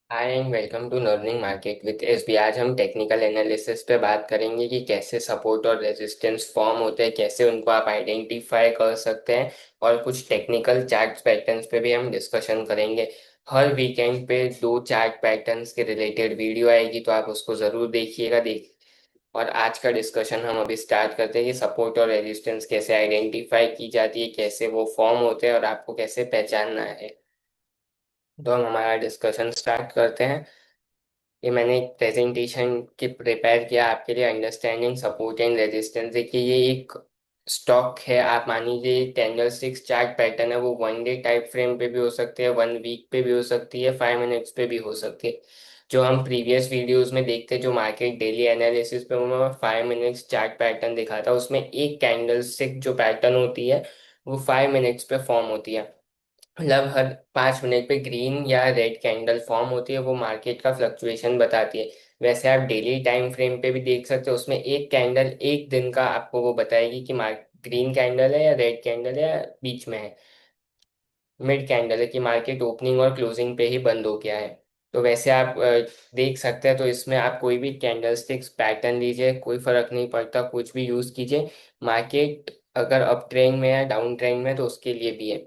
Hi and welcome to learning market with SB. आज हम technical analysis पे बात करेंगे कि कैसे सपोर्ट और रेजिस्टेंस फॉर्म होते हैं, कैसे उनको आप आइडेंटिफाई कर सकते हैं। और कुछ टेक्निकल चार्ट पैटर्न्स पे भी हम डिस्कशन करेंगे। हर वीकेंड पे दो चार्ट पैटर्न्स के रिलेटेड वीडियो आएगी, तो आप उसको ज़रूर देखिएगा। और आज का डिस्कशन हम अभी स्टार्ट करते हैं कि सपोर्ट और रेजिस्टेंस कैसे आइडेंटिफाई की जाती है, कैसे वो फॉर्म होते हैं और आपको कैसे पहचानना है। तो हम हमारा डिस्कशन स्टार्ट करते हैं। ये मैंने एक प्रेजेंटेशन के प्रिपेयर किया आपके लिए, अंडरस्टैंडिंग सपोर्ट एंड रेजिस्टेंस। देखिए, ये एक स्टॉक है। आप मान लीजिए कैंडल स्टिक्स चार्ट पैटर्न है, वो 1 डे टाइप फ्रेम पे भी हो सकती है, 1 वीक पे भी हो सकती है, 5 मिनट्स पे भी हो सकती है। जो हम प्रीवियस वीडियोस में देखते हैं, जो मार्केट डेली एनालिसिस पे, वो मैं 5 मिनट्स चार्ट पैटर्न दिखाता हूँ। उसमें एक कैंडल स्टिक जो पैटर्न होती है, वो 5 मिनट्स पे फॉर्म होती है। मतलब हर 5 मिनट पे ग्रीन या रेड कैंडल फॉर्म होती है, वो मार्केट का फ्लक्चुएशन बताती है। वैसे आप डेली टाइम फ्रेम पे भी देख सकते हो, उसमें एक कैंडल एक दिन का आपको वो बताएगी कि ग्रीन कैंडल है या रेड कैंडल है या बीच में है, मिड कैंडल है, कि मार्केट ओपनिंग और क्लोजिंग पे ही बंद हो गया है। तो वैसे आप देख सकते हैं। तो इसमें आप कोई भी कैंडल स्टिक्स पैटर्न लीजिए, कोई फर्क नहीं पड़ता, कुछ भी यूज कीजिए। मार्केट अगर अप ट्रेंड में है, डाउन ट्रेंड में, तो उसके लिए भी है।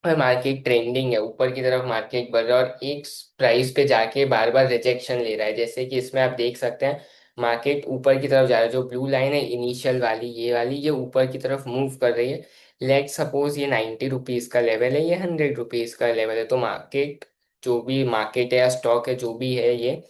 और मार्केट ट्रेंडिंग है, ऊपर की तरफ मार्केट बढ़ रहा है और एक प्राइस पे जाके बार बार रिजेक्शन ले रहा है। जैसे कि इसमें आप देख सकते हैं, मार्केट ऊपर की तरफ जा रहा है। जो ब्लू लाइन है इनिशियल वाली, ये वाली, ये ऊपर की तरफ मूव कर रही है। लेट सपोज ये 90 रुपीज का लेवल है, ये 100 रुपीज का लेवल है। तो मार्केट, जो भी मार्केट है या स्टॉक है, जो भी है ये,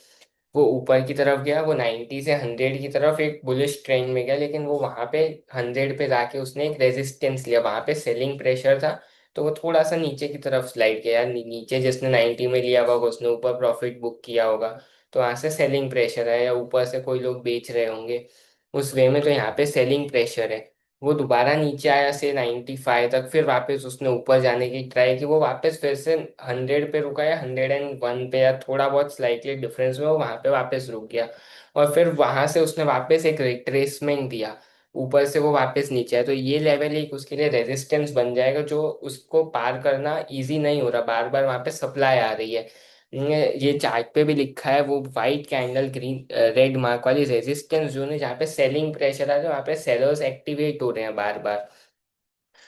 वो ऊपर की तरफ गया, वो 90 से 100 की तरफ एक बुलिश ट्रेंड में गया। लेकिन वो वहां पे 100 पे जाके उसने एक रेजिस्टेंस लिया, वहां पे सेलिंग प्रेशर था। तो वो थोड़ा सा नीचे की तरफ स्लाइड किया। नीचे जिसने 90 में लिया होगा, उसने ऊपर प्रॉफिट बुक किया होगा, तो वहां से सेलिंग प्रेशर है, या ऊपर से कोई लोग बेच रहे होंगे उस वे में, तो यहाँ पे सेलिंग प्रेशर है। वो दोबारा नीचे आया से 95 तक, फिर वापस उसने ऊपर जाने की ट्राई की, वो वापस फिर से 100 पे रुका, या 101 पे, या थोड़ा बहुत स्लाइटली डिफरेंस में वो वहां पे वापस रुक गया। और फिर वहां से उसने वापस एक रिट्रेसमेंट दिया, ऊपर से वो वापस नीचे है। तो ये लेवल एक उसके लिए रेजिस्टेंस बन जाएगा, जो उसको पार करना इजी नहीं हो रहा, बार बार वहां पे सप्लाई आ रही है। ये चार्ट पे भी लिखा है, वो white candle green red mark वाली रेजिस्टेंस जोन है, जहाँ पे सेलिंग प्रेशर आ रहा है, वहाँ पे सेलर्स एक्टिवेट हो रहे हैं बार बार।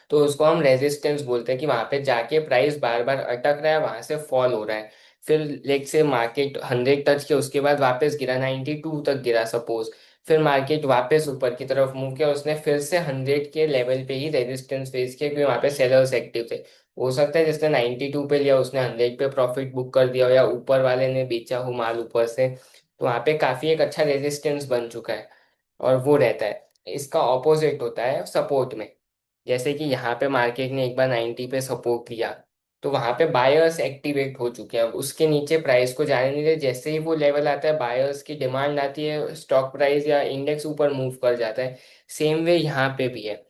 तो उसको हम रेजिस्टेंस बोलते हैं, कि वहां पे जाके प्राइस बार बार अटक रहा है, वहां से फॉल हो रहा है। फिर लेट से मार्केट 100 टच किया, उसके बाद वापस गिरा, 92 तक गिरा सपोज। फिर मार्केट वापस ऊपर की तरफ मूव किया, उसने फिर से 100 के लेवल पे ही रेजिस्टेंस फेस किया, क्योंकि वहां पे सेलर्स एक्टिव थे। हो सकता है जिसने 92 पे लिया, उसने 100 पे प्रॉफिट बुक कर दिया हो, या ऊपर वाले ने बेचा हो माल ऊपर से। तो वहां पे काफी एक अच्छा रेजिस्टेंस बन चुका है, और वो रहता है। इसका ऑपोजिट होता है सपोर्ट में। जैसे कि यहाँ पे मार्केट ने एक बार 90 पे सपोर्ट लिया, तो वहां पे बायर्स एक्टिवेट हो चुके हैं, उसके नीचे प्राइस को जाने नहीं दे। जैसे ही वो लेवल आता है, बायर्स की डिमांड आती है, स्टॉक प्राइस या इंडेक्स ऊपर मूव कर जाता है। सेम वे यहाँ पे भी है।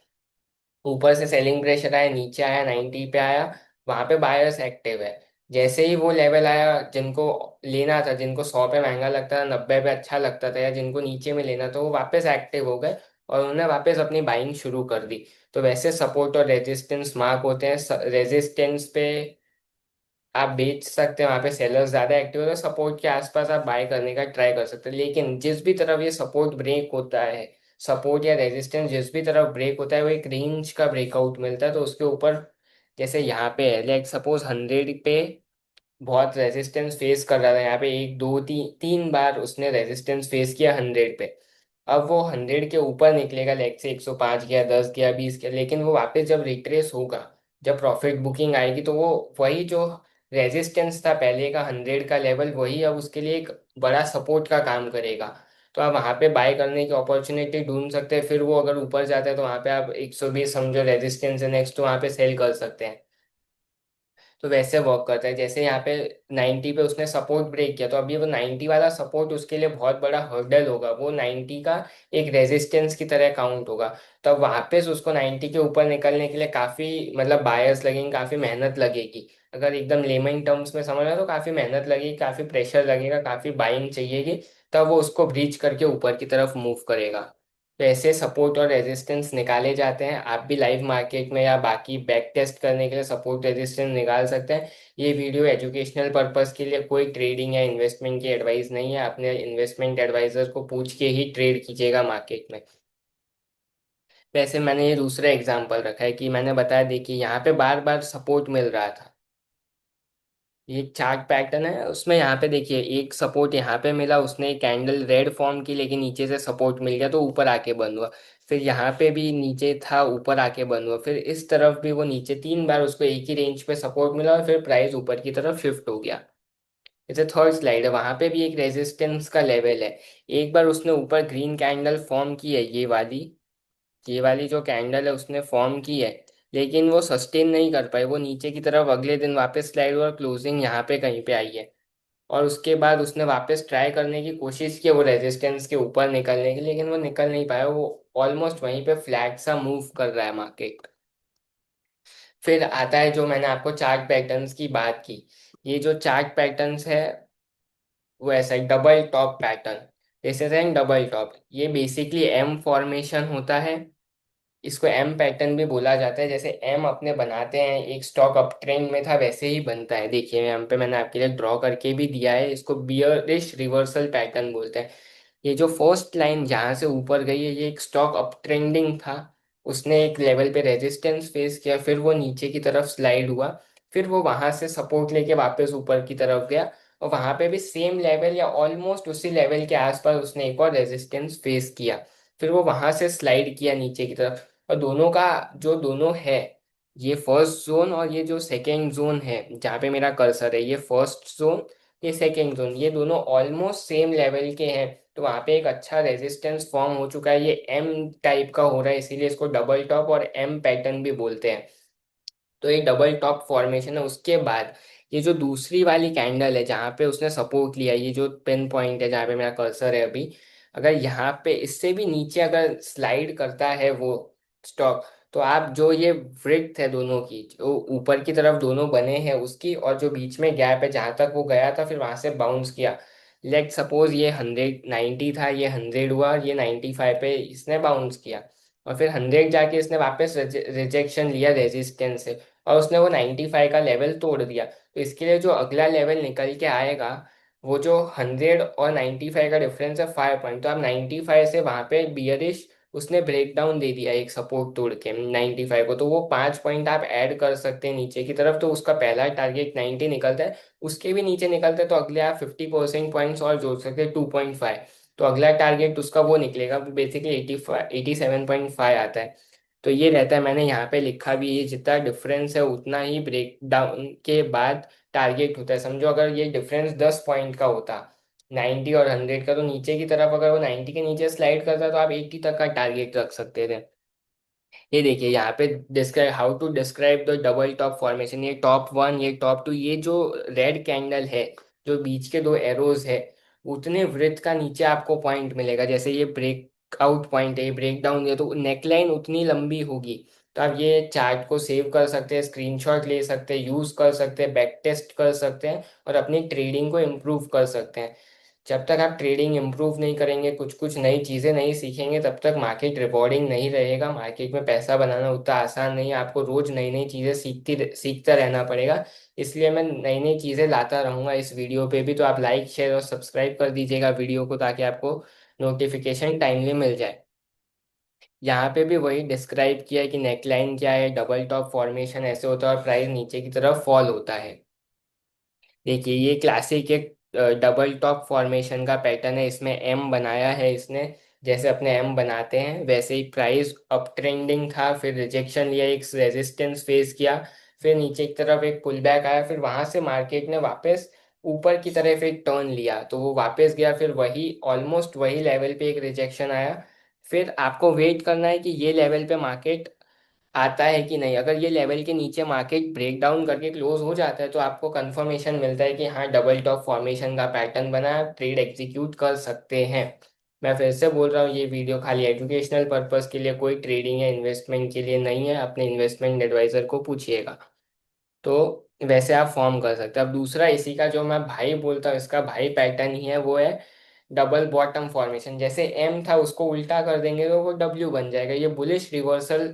ऊपर से सेलिंग प्रेशर आया, नीचे आया, 90 पे आया, वहां पे बायर्स एक्टिव है। जैसे ही वो लेवल आया, जिनको लेना था, जिनको 100 पे महंगा लगता था, 90 पे अच्छा लगता था, या जिनको नीचे में लेना था, वो वापस एक्टिव हो गए और उन्होंने वापस अपनी बाइंग शुरू कर दी। तो वैसे सपोर्ट और रेजिस्टेंस मार्क होते हैं। रेजिस्टेंस पे आप बेच सकते हैं, वहां पे सेलर्स ज्यादा एक्टिव होते हैं, सपोर्ट के आसपास आप बाय करने का ट्राई कर सकते हैं। लेकिन जिस भी तरफ ये सपोर्ट ब्रेक होता है, सपोर्ट या रेजिस्टेंस जिस भी तरफ ब्रेक होता है, वो एक रेंज का ब्रेकआउट मिलता है। तो उसके ऊपर, जैसे यहाँ पे है, लाइक सपोज 100 पे बहुत रेजिस्टेंस फेस कर रहा था, यहाँ पे एक दो तीन बार उसने रेजिस्टेंस फेस किया 100 पे। अब वो 100 के ऊपर निकलेगा, लाइक से 105 गया, 10 गया, 20 गया, लेकिन वो वापस जब रिट्रेस होगा, जब प्रॉफिट बुकिंग आएगी, तो वो वही जो रेजिस्टेंस था पहले का 100 का लेवल, वही अब उसके लिए एक बड़ा सपोर्ट का काम करेगा। तो आप वहां पे बाय करने की अपॉर्चुनिटी ढूंढ सकते हैं। फिर वो अगर ऊपर जाता है, तो वहां पे आप 120 समझो रेजिस्टेंस है नेक्स्ट, तो वहां पे सेल कर सकते हैं। तो वैसे वर्क करता है। जैसे यहाँ पे 90 पे उसने सपोर्ट ब्रेक किया, तो अभी वो 90 वाला सपोर्ट उसके लिए बहुत बड़ा हर्डल होगा, वो 90 का एक रेजिस्टेंस की तरह काउंट होगा। तब वापस उसको 90 के ऊपर निकलने के लिए काफी, मतलब बायर्स लगेंगे, काफी मेहनत लगेगी। अगर एकदम लेमन टर्म्स में समझना, तो काफी मेहनत लगेगी, काफी प्रेशर लगेगा, काफी बाइंग चाहिएगी। तब वो उसको ब्रीच करके ऊपर की तरफ मूव करेगा। तो ऐसे सपोर्ट और रेजिस्टेंस निकाले जाते हैं। आप भी लाइव मार्केट में या बाकी बैक टेस्ट करने के लिए सपोर्ट रेजिस्टेंस निकाल सकते हैं। ये वीडियो एजुकेशनल पर्पस के लिए कोई ट्रेडिंग या इन्वेस्टमेंट की एडवाइस नहीं है। अपने इन्वेस्टमेंट एडवाइजर को पूछ के ही ट्रेड कीजिएगा मार्केट में। वैसे मैंने ये दूसरा एग्जांपल रखा है कि मैंने बताया, देखिए यहाँ पे बार बार सपोर्ट मिल रहा था। ये चार्ट पैटर्न है, उसमें यहाँ पे देखिए एक सपोर्ट यहाँ पे मिला, उसने एक कैंडल रेड फॉर्म की, लेकिन नीचे से सपोर्ट मिल गया तो ऊपर आके बंद हुआ। फिर यहाँ पे भी नीचे था, ऊपर आके बंद हुआ। फिर इस तरफ भी वो नीचे, 3 बार उसको एक ही रेंज पे सपोर्ट मिला और फिर प्राइस ऊपर की तरफ शिफ्ट हो गया। जैसे थर्ड स्लाइड है, वहां पे भी एक रेजिस्टेंस का लेवल है। एक बार उसने ऊपर ग्रीन कैंडल फॉर्म की है, ये वाली जो कैंडल है उसने फॉर्म की है, लेकिन वो सस्टेन नहीं कर पाई। वो नीचे की तरफ अगले दिन वापस स्लाइड हुआ और क्लोजिंग यहाँ पे कहीं पे आई है। और उसके बाद उसने वापस ट्राई करने की कोशिश की वो रेजिस्टेंस के ऊपर निकलने की, लेकिन वो निकल नहीं पाया। वो ऑलमोस्ट वहीं पे फ्लैट सा मूव कर रहा है मार्केट। फिर आता है जो मैंने आपको चार्ट पैटर्न्स की बात की। ये जो चार्ट पैटर्न्स है वो ऐसा डबल टॉप पैटर्न, जैसे डबल टॉप, ये बेसिकली एम फॉर्मेशन होता है। इसको एम पैटर्न भी बोला जाता है। जैसे एम अपने बनाते हैं, एक स्टॉक अप ट्रेंड में था वैसे ही बनता है। देखिए यहाँ पे मैंने आपके लिए ड्रॉ करके भी दिया है, इसको बियरिश रिवर्सल पैटर्न बोलते हैं। ये जो फर्स्ट लाइन जहां से ऊपर गई है, ये एक स्टॉक अप ट्रेंडिंग था। उसने एक लेवल पे रेजिस्टेंस फेस किया, फिर वो नीचे की तरफ स्लाइड हुआ। फिर वो वहां से सपोर्ट लेके वापस ऊपर की तरफ गया, और वहां पे भी सेम लेवल या ऑलमोस्ट उसी लेवल के आसपास उसने एक और रेजिस्टेंस फेस किया। फिर वो वहां से स्लाइड किया नीचे की तरफ। और दोनों का जो दोनों है, ये फर्स्ट जोन और ये जो सेकेंड जोन है जहाँ पे मेरा कर्सर है, ये फर्स्ट जोन, ये सेकेंड जोन, ये दोनों ऑलमोस्ट सेम लेवल के हैं। तो वहाँ पे एक अच्छा रेजिस्टेंस फॉर्म हो चुका है। ये एम टाइप का हो रहा है, इसीलिए इसको डबल टॉप और एम पैटर्न भी बोलते हैं। तो ये डबल टॉप फॉर्मेशन है। उसके बाद ये जो दूसरी वाली कैंडल है जहाँ पे उसने सपोर्ट लिया, ये जो पिन पॉइंट है जहाँ पे मेरा कर्सर है अभी, अगर यहाँ पे इससे भी नीचे अगर स्लाइड करता है वो स्टॉक, तो आप जो ये वृत्त है दोनों की, जो ऊपर की तरफ दोनों बने हैं उसकी, और जो बीच में गैप है जहाँ तक वो गया था फिर वहां से बाउंस किया। लेट सपोज ये 190 था, ये 100 हुआ, और ये 95 पे इसने बाउंस किया, और फिर 100 जाके इसने वापस रिजेक्शन लिया रेजिस्टेंस से, और उसने वो 95 का लेवल तोड़ दिया। तो इसके लिए जो अगला लेवल निकल के आएगा, वो जो 100 और 95 का डिफरेंस है 5 पॉइंट, तो आप 95 से वहां पे बियरिश उसने ब्रेक डाउन दे दिया एक सपोर्ट तोड़ के 95 को, तो वो 5 पॉइंट आप ऐड कर सकते हैं नीचे की तरफ। तो उसका पहला टारगेट 90 निकलता है, उसके भी नीचे निकलता है तो अगले आप 50% पॉइंट्स और जोड़ सकते हैं 2.5। तो अगला टारगेट उसका वो निकलेगा, बेसिकली 87.5 आता है। तो ये रहता है, मैंने यहाँ पे लिखा भी है, जितना डिफरेंस है उतना ही ब्रेक डाउन के बाद टारगेट होता है। समझो अगर ये डिफरेंस 10 पॉइंट का होता, 90 और 100 का, तो नीचे की तरफ अगर वो 90 के नीचे स्लाइड करता तो आप 80 तक का टारगेट रख सकते थे। ये देखिए यहाँ पे describe how to describe the double top formation, ये टॉप वन, ये टॉप टू, ये जो रेड कैंडल है, जो बीच के दो एरोज है, उतने वृत्त का नीचे आपको पॉइंट मिलेगा। जैसे ये ब्रेक आउट पॉइंट है, ये ब्रेक डाउन है, तो नेकलाइन उतनी लंबी होगी। तो आप ये चार्ट को सेव कर सकते हैं, स्क्रीनशॉट ले सकते हैं, यूज कर सकते हैं, बैक टेस्ट कर सकते हैं, और अपनी ट्रेडिंग को इम्प्रूव कर सकते हैं। जब तक आप ट्रेडिंग इम्प्रूव नहीं करेंगे, कुछ कुछ नई चीज़ें नहीं सीखेंगे, तब तक मार्केट रिवॉर्डिंग नहीं रहेगा। मार्केट में पैसा बनाना उतना आसान नहीं है, आपको रोज नई नई चीज़ें सीखता रहना पड़ेगा। इसलिए मैं नई नई चीज़ें लाता रहूंगा इस वीडियो पे भी। तो आप लाइक शेयर और सब्सक्राइब कर दीजिएगा वीडियो को, ताकि आपको नोटिफिकेशन टाइमली मिल जाए। यहाँ पे भी वही डिस्क्राइब किया है कि नेकलाइन क्या है, डबल टॉप फॉर्मेशन ऐसे होता है और प्राइस नीचे की तरफ फॉल होता है। देखिए ये क्लासिक एक डबल टॉप फॉर्मेशन का पैटर्न है, इसमें एम बनाया है इसने। जैसे अपने एम बनाते हैं वैसे ही प्राइस अप ट्रेंडिंग था, फिर रिजेक्शन लिया, एक रेजिस्टेंस फेस किया, फिर नीचे की तरफ एक पुल बैक आया, फिर वहां से मार्केट ने वापस ऊपर की तरफ एक टर्न लिया, तो वो वापस गया, फिर वही ऑलमोस्ट वही लेवल पे एक रिजेक्शन आया। फिर आपको वेट करना है कि ये लेवल पे मार्केट आता है कि नहीं। अगर ये लेवल के नीचे मार्केट ब्रेक डाउन करके क्लोज हो जाता है, तो आपको कंफर्मेशन मिलता है कि हाँ डबल टॉप फॉर्मेशन का पैटर्न बना है, आप ट्रेड एग्जीक्यूट कर सकते हैं। मैं फिर से बोल रहा हूँ, ये वीडियो खाली एजुकेशनल पर्पस के लिए, कोई ट्रेडिंग या इन्वेस्टमेंट के लिए नहीं है। अपने इन्वेस्टमेंट एडवाइजर को पूछिएगा। तो वैसे आप फॉर्म कर सकते हैं। अब दूसरा इसी का जो मैं भाई बोलता हूँ, इसका भाई पैटर्न ही है, वो है डबल बॉटम फॉर्मेशन, जैसे एम था उसको उल्टा कर देंगे तो वो डब्ल्यू बन जाएगा। ये बुलिश रिवर्सल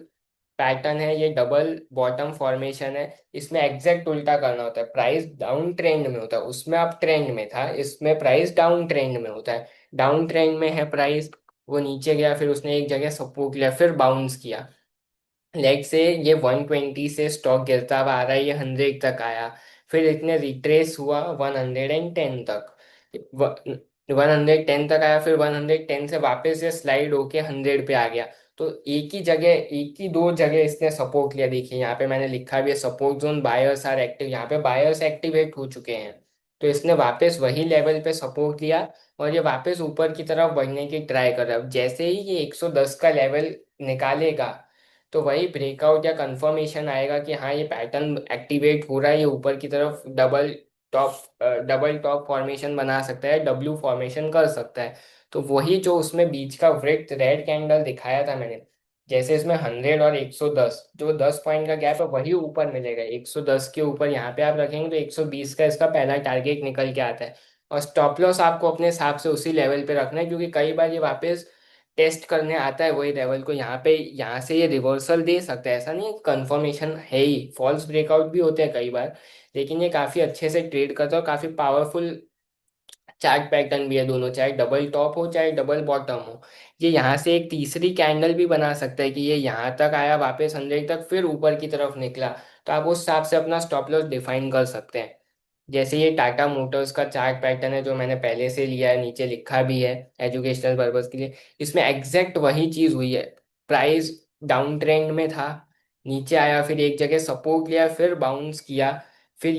पैटर्न है, ये डबल बॉटम फॉर्मेशन है। इसमें एग्जैक्ट उल्टा करना होता है, प्राइस डाउन ट्रेंड में होता है, उसमें आप ट्रेंड में था, इसमें प्राइस डाउन ट्रेंड में होता है। डाउन ट्रेंड में है प्राइस, वो नीचे गया, फिर उसने एक जगह सपोर्ट लिया, फिर बाउंस किया। लेट से ये 120 से स्टॉक गिरता हुआ आ रहा है, ये 100 तक आया, फिर इतने रिट्रेस हुआ 110 तक, 110 तक आया, फिर 110 से वापस ये स्लाइड होके 100 पे आ गया। तो एक ही जगह, एक ही दो जगह इसने सपोर्ट लिया। देखिए यहाँ पे मैंने लिखा भी है, support zone buyers are active, यहाँ पे बायर्स एक्टिवेट हो चुके हैं। तो इसने वापस वही लेवल पे सपोर्ट लिया और ये वापस ऊपर की तरफ बढ़ने की ट्राई कर रहा है। अब जैसे ही ये 110 का लेवल निकालेगा तो वही ब्रेकआउट या कंफर्मेशन आएगा कि हाँ ये पैटर्न एक्टिवेट हो रहा है, ये ऊपर की तरफ डबल टॉप फॉर्मेशन बना सकता है, डब्ल्यू फॉर्मेशन कर सकता है। तो वही जो उसमें बीच का वृत्त रेड कैंडल दिखाया था मैंने, जैसे इसमें 100 और 110, जो 10 पॉइंट का गैप है वही ऊपर मिलेगा। 110 के ऊपर यहाँ पे आप रखेंगे तो 120 का इसका पहला टारगेट निकल के आता है। और स्टॉप लॉस आपको अपने हिसाब से उसी लेवल पे रखना है, क्योंकि कई बार ये वापस टेस्ट करने आता है वही लेवल को। यहाँ पे, यहाँ से ये रिवर्सल दे सकता है, ऐसा नहीं है कंफर्मेशन है ही, फॉल्स ब्रेकआउट भी होते हैं कई बार। लेकिन ये काफी अच्छे से ट्रेड करता है और काफी पावरफुल चार्ट पैटर्न भी है दोनों, चाहे डबल टॉप हो चाहे डबल बॉटम हो। ये यहाँ से एक तीसरी कैंडल भी बना सकता है कि ये यहाँ तक आया वापस 100 तक, फिर ऊपर की तरफ निकला। तो आप उस हिसाब से अपना स्टॉप लॉस डिफाइन कर सकते हैं। जैसे ये टाटा मोटर्स का चार्ट पैटर्न है जो मैंने पहले से लिया है, नीचे लिखा भी है एजुकेशनल पर्पज के लिए। इसमें एग्जैक्ट वही चीज हुई है। प्राइस डाउन ट्रेंड में था, नीचे आया, फिर एक जगह सपोर्ट लिया, फिर बाउंस किया, फिर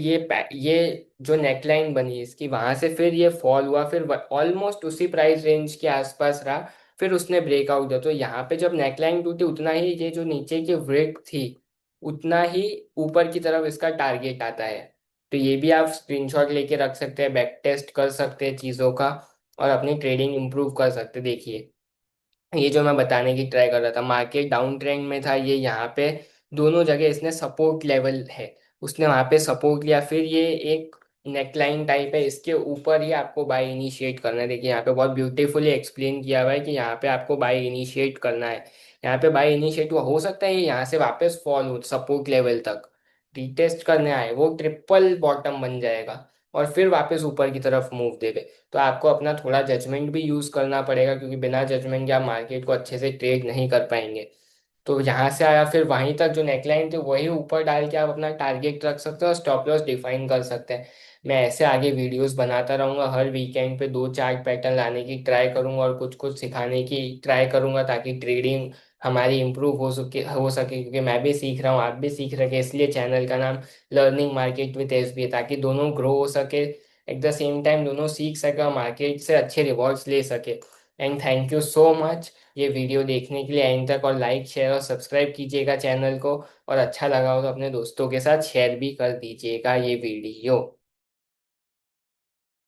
ये जो नेकलाइन बनी इसकी, वहां से फिर ये फॉल हुआ, फिर ऑलमोस्ट उसी प्राइस रेंज के आसपास रहा, फिर उसने ब्रेकआउट दिया। तो यहाँ पे जब नेकलाइन टूटी उतना ही ये जो नीचे की ब्रेक थी, उतना ही ऊपर की तरफ इसका टारगेट आता है। तो ये भी आप स्क्रीनशॉट लेके रख सकते हैं, बैक टेस्ट कर सकते हैं चीज़ों का और अपनी ट्रेडिंग इंप्रूव कर सकते हैं। देखिए ये जो मैं बताने की ट्राई कर रहा था, मार्केट डाउन ट्रेंड में था, ये यहाँ पे दोनों जगह इसने सपोर्ट लेवल है, उसने वहां पे सपोर्ट लिया, फिर ये एक नेकलाइन टाइप है, इसके ऊपर ही आपको बाय इनिशिएट करना है। देखिए यहाँ पे बहुत ब्यूटीफुली एक्सप्लेन किया हुआ है कि यहाँ पे आपको बाय इनिशिएट करना है। यहाँ पे बाय इनिशिएट हुआ, हो सकता है ये यहाँ से वापस फॉल हो सपोर्ट लेवल तक, रीटेस्ट करने आए, वो ट्रिपल बॉटम बन जाएगा और फिर वापस ऊपर की तरफ मूव देगा। तो आपको अपना थोड़ा जजमेंट भी यूज करना पड़ेगा, क्योंकि बिना जजमेंट के आप मार्केट को अच्छे से ट्रेड नहीं कर पाएंगे। तो यहाँ से आया, फिर वहीं तक जो नेकलाइन थी वही ऊपर डाल के आप अपना टारगेट रख सकते हो और स्टॉप लॉस डिफाइन कर सकते हैं। मैं ऐसे आगे वीडियोस बनाता रहूंगा, हर वीकेंड पे दो चार्ट पैटर्न लाने की ट्राई करूंगा और कुछ कुछ सिखाने की ट्राई करूंगा, ताकि ट्रेडिंग हमारी इम्प्रूव हो सके, क्योंकि मैं भी सीख रहा हूँ, आप भी सीख रहे हैं। इसलिए चैनल का नाम लर्निंग मार्केट विद एसबी है, ताकि दोनों ग्रो हो सके, एट द सेम टाइम दोनों सीख सके और मार्केट से अच्छे रिवॉर्ड्स ले सके। And thank you so much ये वीडियो देखने के लिए एंड तक, और लाइक शेयर और सब्सक्राइब कीजिएगा चैनल को, और अच्छा लगा हो तो अपने दोस्तों के साथ शेयर भी कर दीजिएगा ये वीडियो।